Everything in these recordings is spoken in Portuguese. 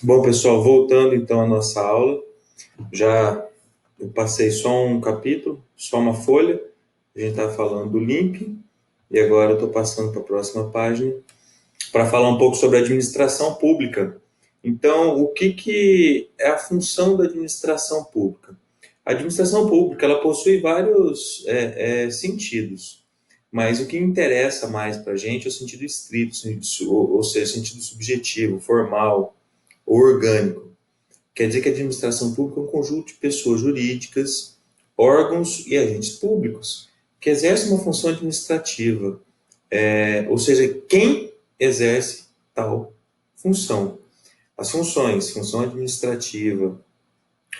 Bom, pessoal, voltando então à nossa aula, já eu passei só um capítulo, só uma folha, a gente está falando do LIMP, e agora eu estou passando para a próxima página para falar um pouco sobre a administração pública. Então, o que é a função da administração pública? A administração pública ela possui vários sentidos, mas o que interessa mais para a gente é o sentido estrito, ou seja, o sentido subjetivo, formal, orgânico. Quer dizer que a administração pública é um conjunto de pessoas jurídicas, órgãos e agentes públicos que exercem uma função administrativa, ou seja, quem exerce tal função. As funções, função administrativa,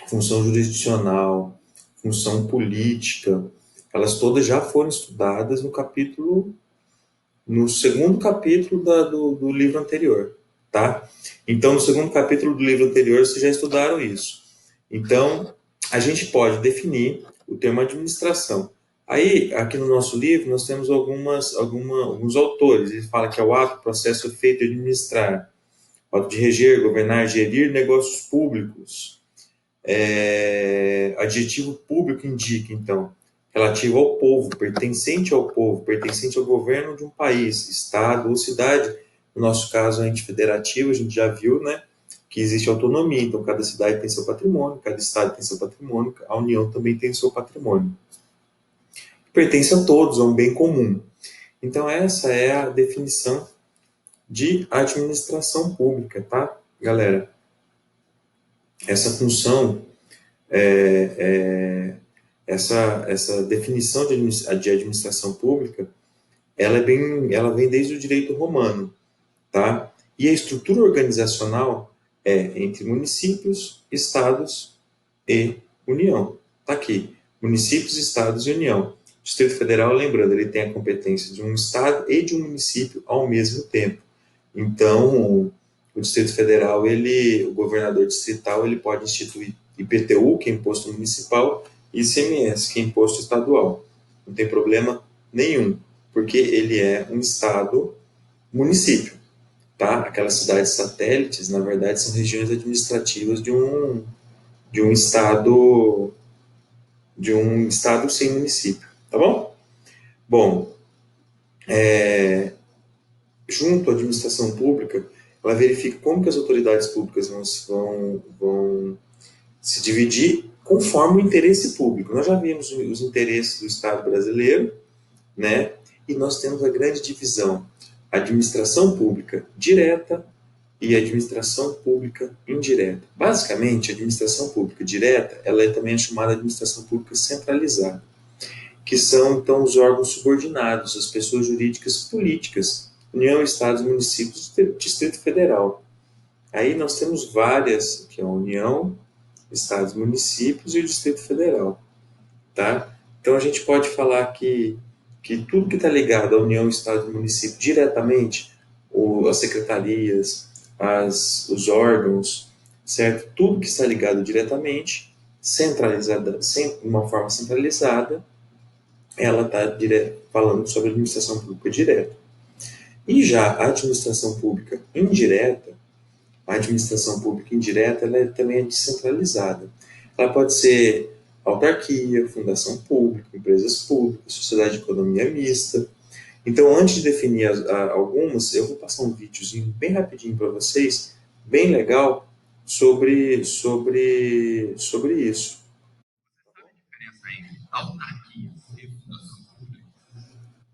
função jurisdicional, função política, elas todas já foram estudadas no segundo capítulo do livro anterior, tá? Então, no segundo capítulo do livro anterior, vocês já estudaram isso. Então, a gente pode definir o termo administração. Aí, aqui no nosso livro, nós temos alguns autores. Ele fala que é o ato, processo, efeito de administrar, o ato de reger, governar, gerir negócios públicos. Adjetivo público indica, então, relativo ao povo, pertencente ao governo de um país, estado ou cidade. No nosso caso, a ente federativa, a gente já viu, né, que existe autonomia, então cada cidade tem seu patrimônio, cada estado tem seu patrimônio, a União também tem seu patrimônio. Pertence a todos, é um bem comum. Então essa é a definição de administração pública, tá, galera? Essa função, essa definição de administração pública, ela vem desde o direito romano, tá? E a estrutura organizacional é entre municípios, estados e União. Tá aqui, municípios, estados e União. O Distrito Federal, lembrando, ele tem a competência de um estado e de um município ao mesmo tempo. Então, o Distrito Federal, o governador distrital, ele pode instituir IPTU, que é imposto municipal, e ICMS, que é imposto estadual. Não tem problema nenhum, porque ele é um estado município, tá? Aquelas cidades satélites, na verdade, são regiões administrativas de de um estado sem município, tá bom? Bom, junto à administração pública, ela verifica como que as autoridades públicas vão se dividir conforme o interesse público. Nós já vimos os interesses do Estado brasileiro, né? E nós temos a grande divisão: administração pública direta e administração pública indireta. Basicamente, a administração pública direta, ela é também chamada de administração pública centralizada, que são então os órgãos subordinados, as pessoas jurídicas políticas, União, Estados, Municípios, Distrito Federal. Aí nós temos várias, que é a União, Estados, Municípios e o Distrito Federal, tá? Então a gente pode falar que tudo que está ligado à União, Estado e Município diretamente, as secretarias, os órgãos, certo? Tudo que está ligado diretamente, centralizada, uma forma centralizada, ela está falando sobre administração pública direta. E já a administração pública indireta, ela também é descentralizada. Ela pode ser autarquia, fundação pública, empresas públicas, sociedade de economia mista. Então, antes de definir algumas, eu vou passar um videozinho bem rapidinho para vocês, bem legal, sobre isso. Sabe a diferença entre autarquia e fundação pública?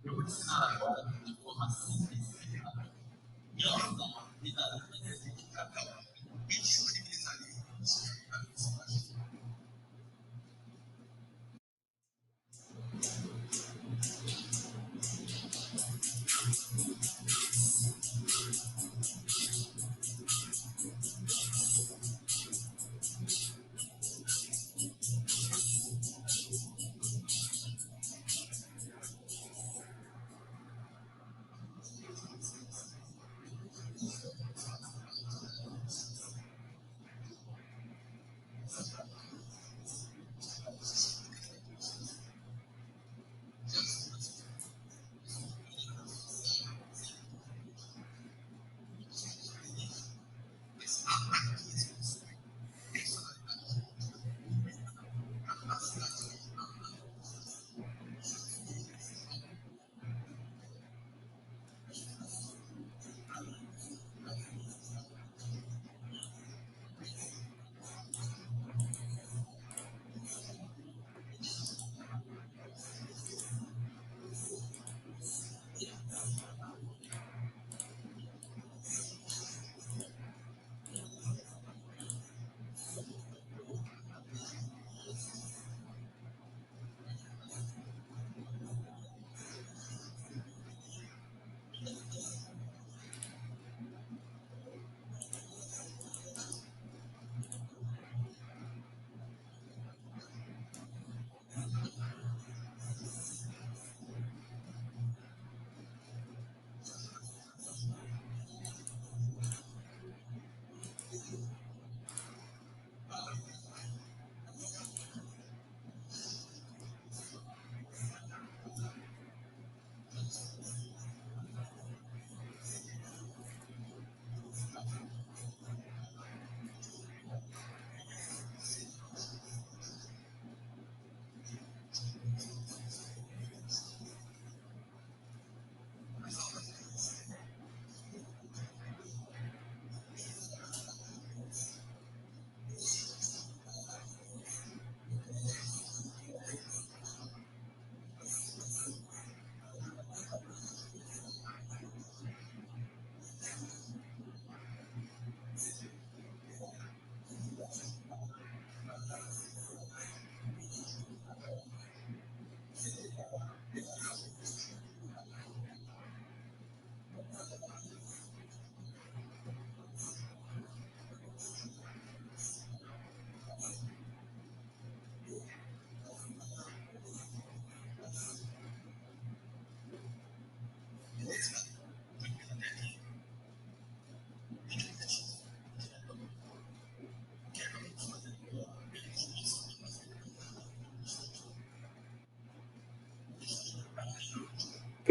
Eu vou te ensinar agora de forma simples e elas dão uma vida identificável e disponibilizar recursos para a pessoa.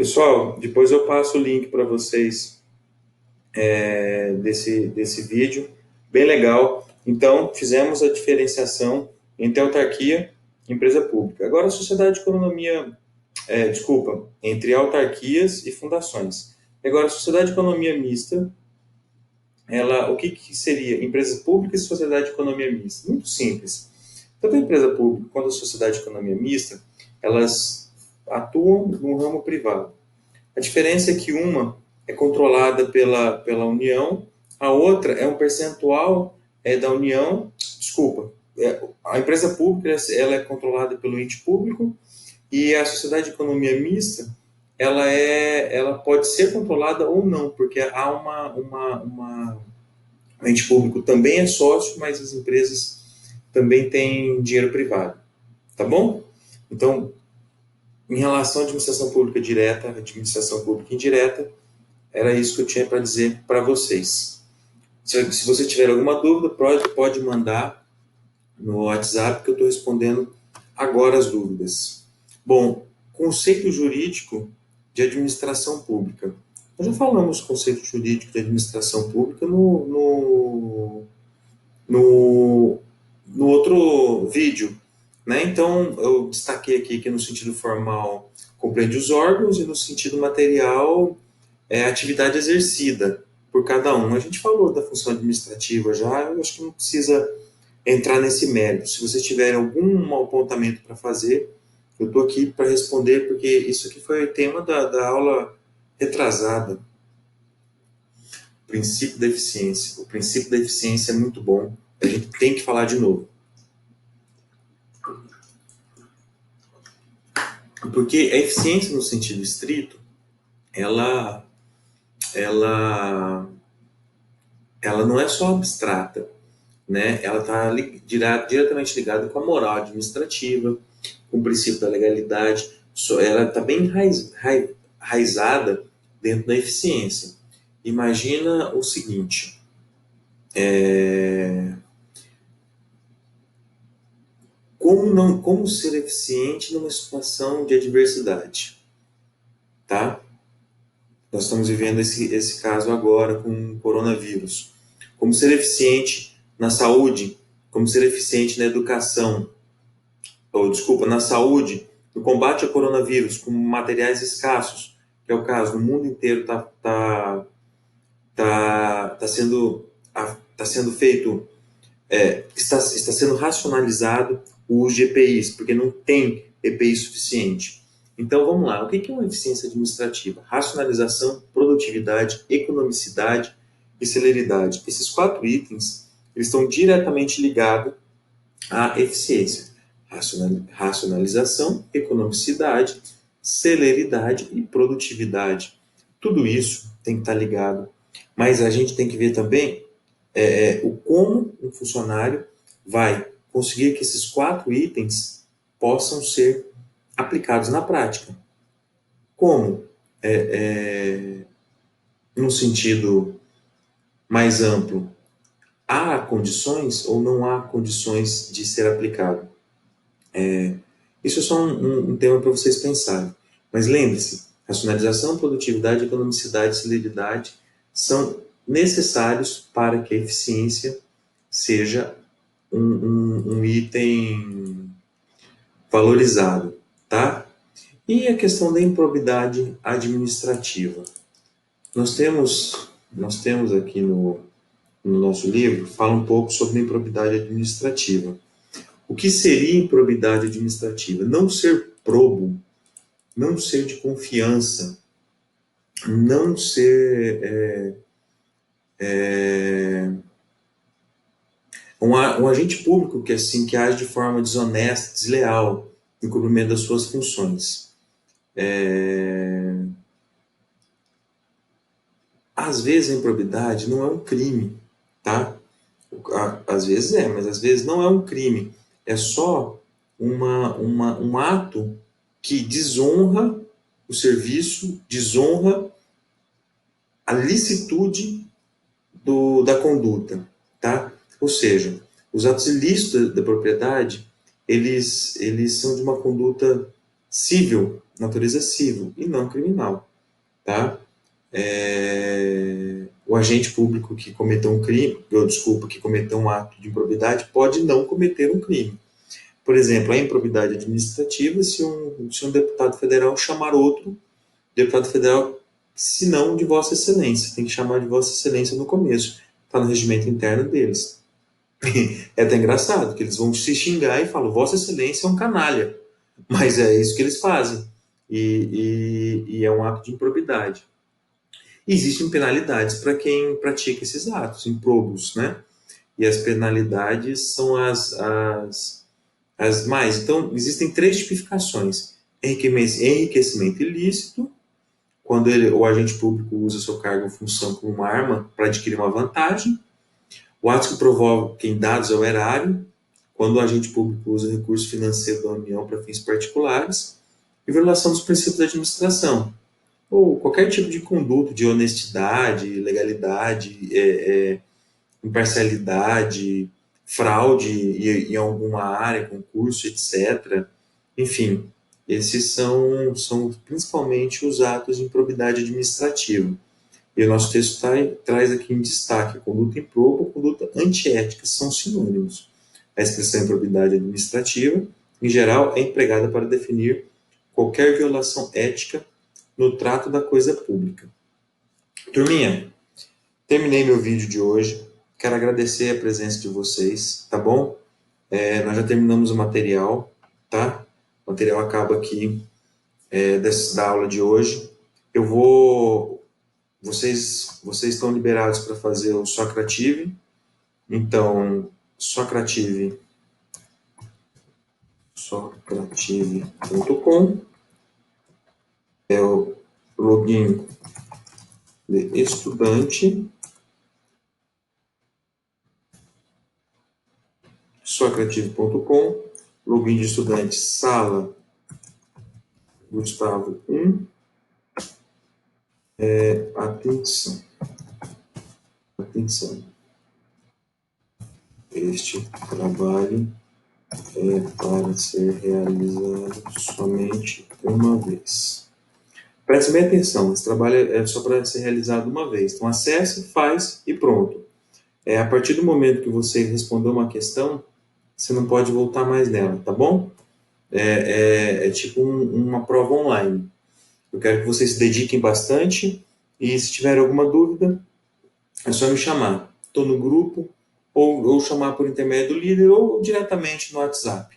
Pessoal, depois eu passo o link para vocês desse vídeo, bem legal. Então, fizemos a diferenciação entre autarquia e empresa pública. Agora, a sociedade de economia, entre autarquias e fundações. Agora, a sociedade de economia mista, o que seria empresa pública e sociedade de economia mista? Muito simples. Tanto a empresa pública quanto a sociedade de economia mista, elas atuam no ramo privado. A diferença é que uma é controlada pela União, a outra é um percentual da União. Desculpa, a empresa pública ela é controlada pelo ente público e a sociedade de economia mista ela pode ser controlada ou não, porque há o ente público também é sócio, mas as empresas também têm dinheiro privado, tá bom? Então, em relação à administração pública direta, administração pública indireta, era isso que eu tinha para dizer para vocês. Se você tiver alguma dúvida, pode mandar no WhatsApp que eu estou respondendo agora as dúvidas. Bom, conceito jurídico de administração pública. Nós já falamos conceito jurídico de administração pública no outro vídeo, né? Então, eu destaquei aqui que no sentido formal compreende os órgãos e no sentido material a atividade exercida por cada um. A gente falou da função administrativa já, eu acho que não precisa entrar nesse mérito. Se vocês tiverem algum apontamento para fazer, eu estou aqui para responder, porque isso aqui foi o tema da aula retrasada. O princípio da eficiência. O princípio da eficiência é muito bom. A gente tem que falar de novo. Porque a eficiência, no sentido estrito, ela não é só abstrata, né? Ela está diretamente ligada com a moral administrativa, com o princípio da legalidade. Ela está bem enraizada dentro da eficiência. Imagina o seguinte: como ser eficiente numa situação de adversidade, tá? Nós estamos vivendo esse caso agora com o coronavírus. Como ser eficiente na saúde, como ser eficiente na educação, na saúde, no combate ao coronavírus, com materiais escassos, que é o caso, no mundo inteiro está sendo feito, está sendo racionalizado o uso de EPIs, porque não tem EPI suficiente. Então, vamos lá. O que é uma eficiência administrativa? Racionalização, produtividade, economicidade e celeridade. Esses 4 itens eles estão diretamente ligados à eficiência. Racionalização, economicidade, celeridade e produtividade. Tudo isso tem que estar ligado. Mas a gente tem que ver também o como um funcionário vai conseguir que esses 4 itens possam ser aplicados na prática. Como? Num sentido mais amplo, há condições ou não há condições de ser aplicado? Isso é só um tema para vocês pensarem. Mas lembre-se, racionalização, produtividade, economicidade e celeridade são necessários para que a eficiência seja um item valorizado, tá? E a questão da improbidade administrativa. Nós temos aqui no nosso livro, fala um pouco sobre a improbidade administrativa. O que seria improbidade administrativa? Não ser probo, não ser de confiança, não ser um agente público que age de forma desonesta, desleal, no cumprimento das suas funções. Às vezes a improbidade não é um crime, tá? Às vezes mas às vezes não é um crime. É só um ato que desonra o serviço, desonra a licitude da conduta, tá? Ou seja, os atos ilícitos da propriedade, eles são de uma conduta civil, natureza civil e não criminal, tá? O agente público que cometeu um crime, ou desculpa, que cometeu um ato de improbidade pode não cometer um crime. Por exemplo, a improbidade administrativa, se um deputado federal chamar outro deputado federal, se não de Vossa Excelência, tem que chamar de Vossa Excelência no começo, está no regimento interno deles. É até engraçado, que eles vão se xingar e falam, Vossa Excelência é um canalha, mas é isso que eles fazem, e é um ato de improbidade. E existem penalidades para quem pratica esses atos, improbos, né? E as penalidades são as mais. Então, existem três tipificações: enriquecimento ilícito, quando o agente público usa seu cargo ou função como uma arma para adquirir uma vantagem; o ato que provoquem dados ao erário, quando o agente público usa recurso financeiro da União para fins particulares; e violação dos princípios da administração, ou qualquer tipo de conduta de honestidade, legalidade, imparcialidade, fraude em alguma área, concurso, etc. Enfim, esses são principalmente os atos de improbidade administrativa. E o nosso texto traz aqui em destaque a conduta improba ou conduta antiética, são sinônimos. A expressão improbidade administrativa, em geral, é empregada para definir qualquer violação ética no trato da coisa pública. Turminha, terminei meu vídeo de hoje. Quero agradecer a presença de vocês, tá bom? Nós já terminamos o material, tá? O material acaba aqui da aula de hoje. Vocês estão liberados para fazer o Socrative. Então, socrative.com é o login de estudante. Socrative.com, login de estudante, sala Gustavo 1. Atenção. Este trabalho é para ser realizado somente uma vez. Preste bem atenção, esse trabalho é só para ser realizado uma vez. Então, acesse, faz e pronto. A partir do momento que você respondeu uma questão, você não pode voltar mais nela, tá bom? É tipo uma prova online. Eu quero que vocês se dediquem bastante e se tiver alguma dúvida, é só me chamar. Estou no grupo, ou chamar por intermédio do líder ou diretamente no WhatsApp.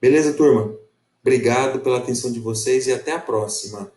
Beleza, turma? Obrigado pela atenção de vocês e até a próxima.